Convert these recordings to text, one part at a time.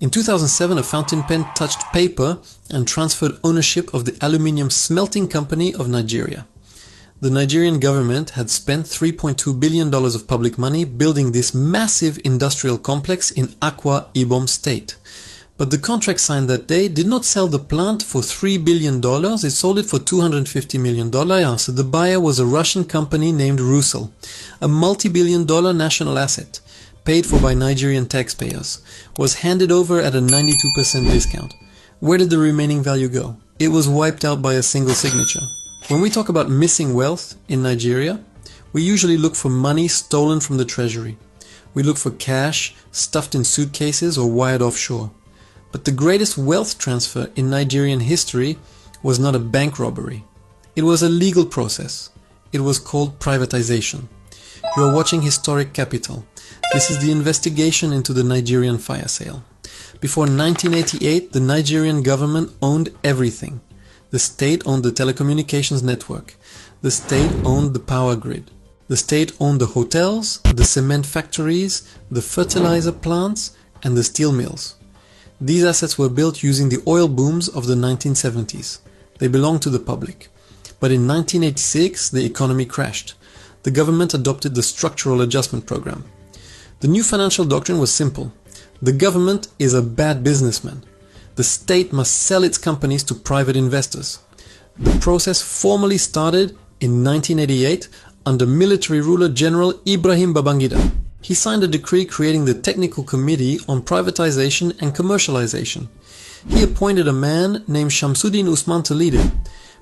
In 2007, a fountain pen touched paper and transferred ownership of the aluminium smelting company of Nigeria. The Nigerian government had spent $3.2 billion of public money building this massive industrial complex in Akwa Ibom State. But the contract signed that day did not sell the plant for $3 billion, it sold it for $250 million. So the buyer was a Russian company named Rusal, a multi-billion-dollar national asset, paid for by Nigerian taxpayers, was handed over at a 92% discount. Where did the remaining value go? It was wiped out by a single signature. When we talk about missing wealth in Nigeria, we usually look for money stolen from the treasury. We look for cash stuffed in suitcases or wired offshore. But the greatest wealth transfer in Nigerian history was not a bank robbery. It was a legal process. It was called privatization. You are watching Historic Capital. This is the investigation into the Nigerian fire sale. Before 1988, the Nigerian government owned everything. The state owned the telecommunications network. The state owned the power grid. The state owned the hotels, the cement factories, the fertilizer plants, and the steel mills. These assets were built using the oil booms of the 1970s. They belonged to the public. But in 1986, the economy crashed. The government adopted the Structural Adjustment Program. The new financial doctrine was simple. The government is a bad businessman. The state must sell its companies to private investors. The process formally started in 1988 under military ruler General Ibrahim Babangida. He signed a decree creating the Technical Committee on Privatization and Commercialization. He appointed a man named Shamsuddin Usman to lead it.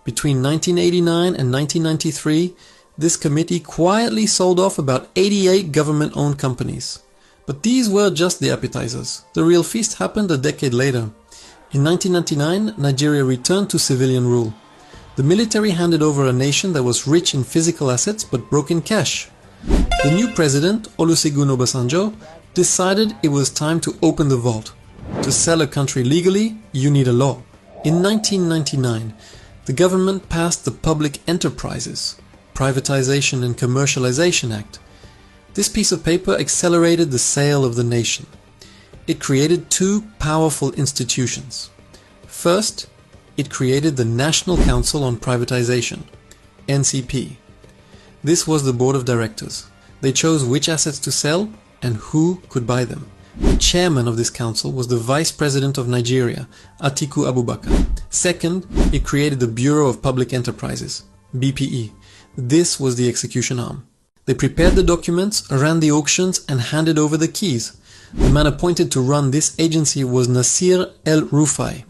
Between 1989 and 1993, this committee quietly sold off about 88 government-owned companies. But these were just the appetizers. The real feast happened a decade later. In 1999, Nigeria returned to civilian rule. The military handed over a nation that was rich in physical assets but broke in cash. The new president, Olusegun Obasanjo, decided it was time to open the vault. To sell a country legally, you need a law. In 1999, the government passed the Public Enterprises, Privatization and Commercialization Act. This piece of paper accelerated the sale of the nation. It created two powerful institutions. First, it created the National Council on Privatization, NCP. This was the board of directors. They chose which assets to sell and who could buy them. The chairman of this council was the Vice President of Nigeria, Atiku Abubakar. Second, it created the Bureau of Public Enterprises, BPE. This was the execution arm. They prepared the documents, ran the auctions, and handed over the keys. The man appointed to run this agency was Nasir El-Rufai.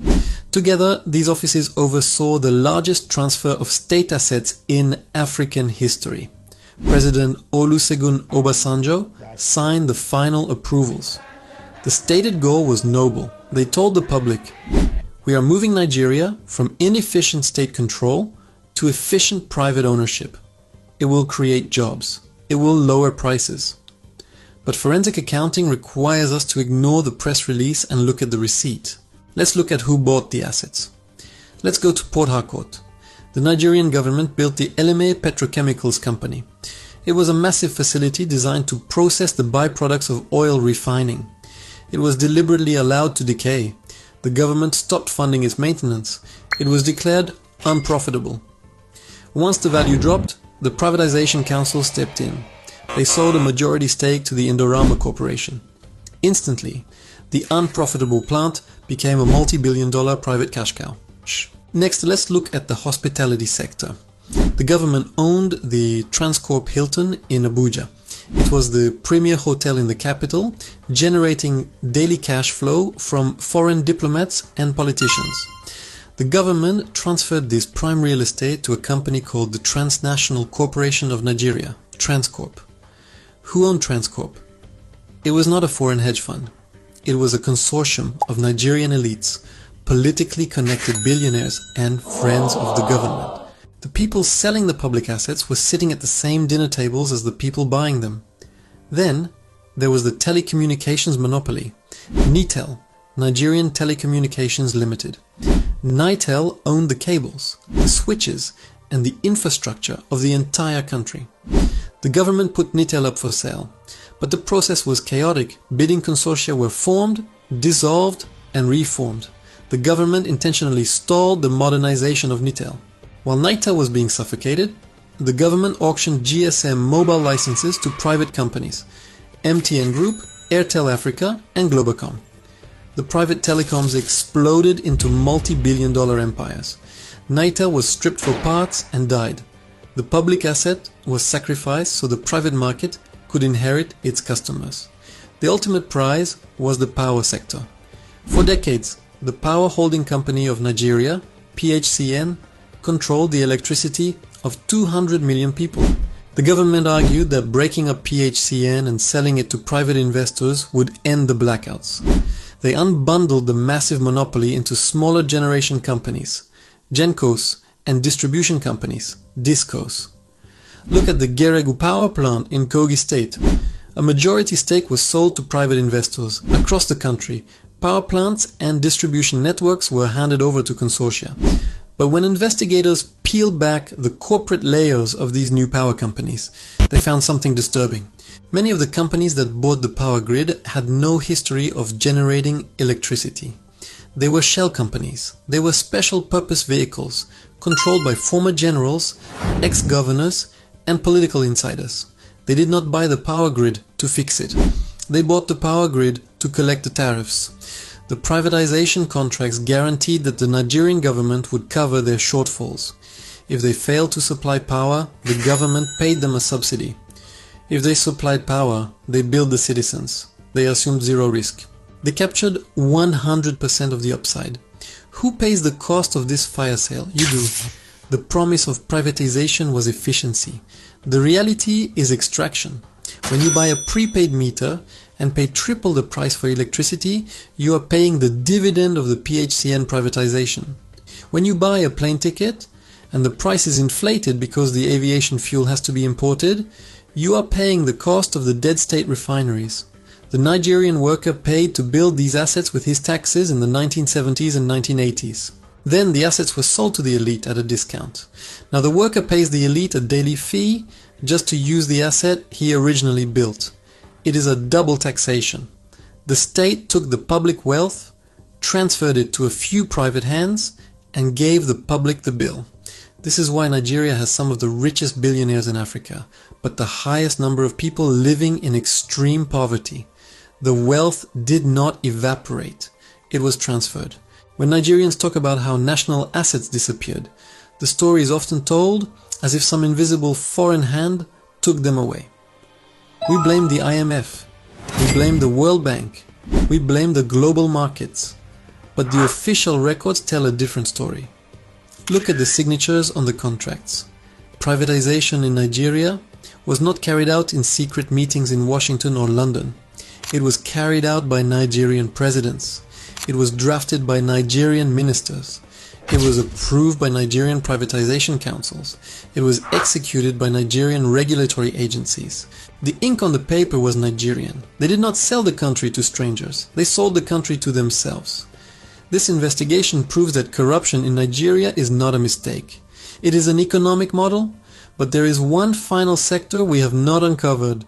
Together, these offices oversaw the largest transfer of state assets in African history. President Olusegun Obasanjo signed the final approvals. The stated goal was noble. They told the public, "We are moving Nigeria from inefficient state control to efficient private ownership. It will create jobs. It will lower prices." But forensic accounting requires us to ignore the press release and look at the receipt. Let's look at who bought the assets. Let's go to Port Harcourt. The Nigerian government built the Eleme Petrochemicals Company. It was a massive facility designed to process the byproducts of oil refining. It was deliberately allowed to decay. The government stopped funding its maintenance. It was declared unprofitable. Once the value dropped, the Privatization Council stepped in. They sold a majority stake to the Indorama Corporation. Instantly, the unprofitable plant became a multi-billion-dollar private cash cow. Next, let's look at the hospitality sector. The government owned the Transcorp Hilton in Abuja. It was the premier hotel in the capital, generating daily cash flow from foreign diplomats and politicians. The government transferred this prime real estate to a company called the Transnational Corporation of Nigeria, Transcorp. Who owned Transcorp? It was not a foreign hedge fund. It was a consortium of Nigerian elites, politically connected billionaires, and friends of the government. The people selling the public assets were sitting at the same dinner tables as the people buying them. Then, there was the telecommunications monopoly, NITEL, Nigerian Telecommunications Limited. NITEL owned the cables, the switches, and the infrastructure of the entire country. The government put NITEL up for sale, but the process was chaotic. Bidding consortia were formed, dissolved and reformed. The government intentionally stalled the modernization of Nitel. While Nitel was being suffocated, the government auctioned GSM mobile licenses to private companies, MTN Group, Airtel Africa, and Globacom. The private telecoms exploded into multi-billion-dollar empires. Nitel was stripped for parts and died. The public asset was sacrificed so the private market could inherit its customers. The ultimate prize was the power sector. For decades, the power holding company of Nigeria, PHCN, controlled the electricity of 200 million people. The government argued that breaking up PHCN and selling it to private investors would end the blackouts. They unbundled the massive monopoly into smaller generation companies, Gencos, and distribution companies, Discos. Look at the Geregu power plant in Kogi State. A majority stake was sold to private investors. Across the country, power plants and distribution networks were handed over to consortia. But when investigators peeled back the corporate layers of these new power companies, they found something disturbing. Many of the companies that bought the power grid had no history of generating electricity. They were shell companies. They were special purpose vehicles controlled by former generals, ex-governors, and political insiders. They did not buy the power grid to fix it. They bought the power grid to collect the tariffs. The privatization contracts guaranteed that the Nigerian government would cover their shortfalls. If they failed to supply power, the government paid them a subsidy. If they supplied power, they billed the citizens. They assumed zero risk. They captured 100% of the upside. Who pays the cost of this fire sale? You do. The promise of privatization was efficiency. The reality is extraction. When you buy a prepaid meter and pay triple the price for electricity, you are paying the dividend of the PHCN privatization. When you buy a plane ticket and the price is inflated because the aviation fuel has to be imported, you are paying the cost of the dead state refineries. The Nigerian worker paid to build these assets with his taxes in the 1970s and 1980s. Then the assets were sold to the elite at a discount. Now the worker pays the elite a daily fee just to use the asset he originally built. It is a double taxation. The state took the public wealth, transferred it to a few private hands, and gave the public the bill. This is why Nigeria has some of the richest billionaires in Africa, but the highest number of people living in extreme poverty. The wealth did not evaporate. It was transferred. When Nigerians talk about how national assets disappeared, the story is often told as if some invisible foreign hand took them away. We blame the IMF, we blame the World Bank, we blame the global markets, but the official records tell a different story. Look at the signatures on the contracts. Privatization in Nigeria was not carried out in secret meetings in Washington or London. It was carried out by Nigerian presidents. It was drafted by Nigerian ministers. It was approved by Nigerian privatization councils. It was executed by Nigerian regulatory agencies. The ink on the paper was Nigerian. They did not sell the country to strangers. They sold the country to themselves. This investigation proves that corruption in Nigeria is not a mistake. It is an economic model, but there is one final sector we have not uncovered.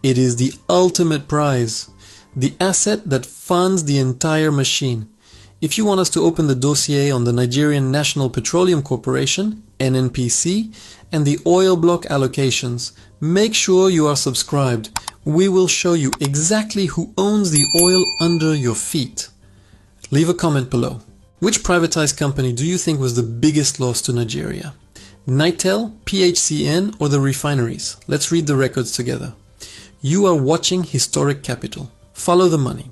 It is the ultimate prize, the asset that funds the entire machine. If you want us to open the dossier on the Nigerian National Petroleum Corporation, NNPC, and the oil block allocations, make sure you are subscribed. We will show you exactly who owns the oil under your feet. Leave a comment below. Which privatized company do you think was the biggest loss to Nigeria? Nitel, PHCN, or the refineries? Let's read the records together. You are watching Historic Capital. Follow the money.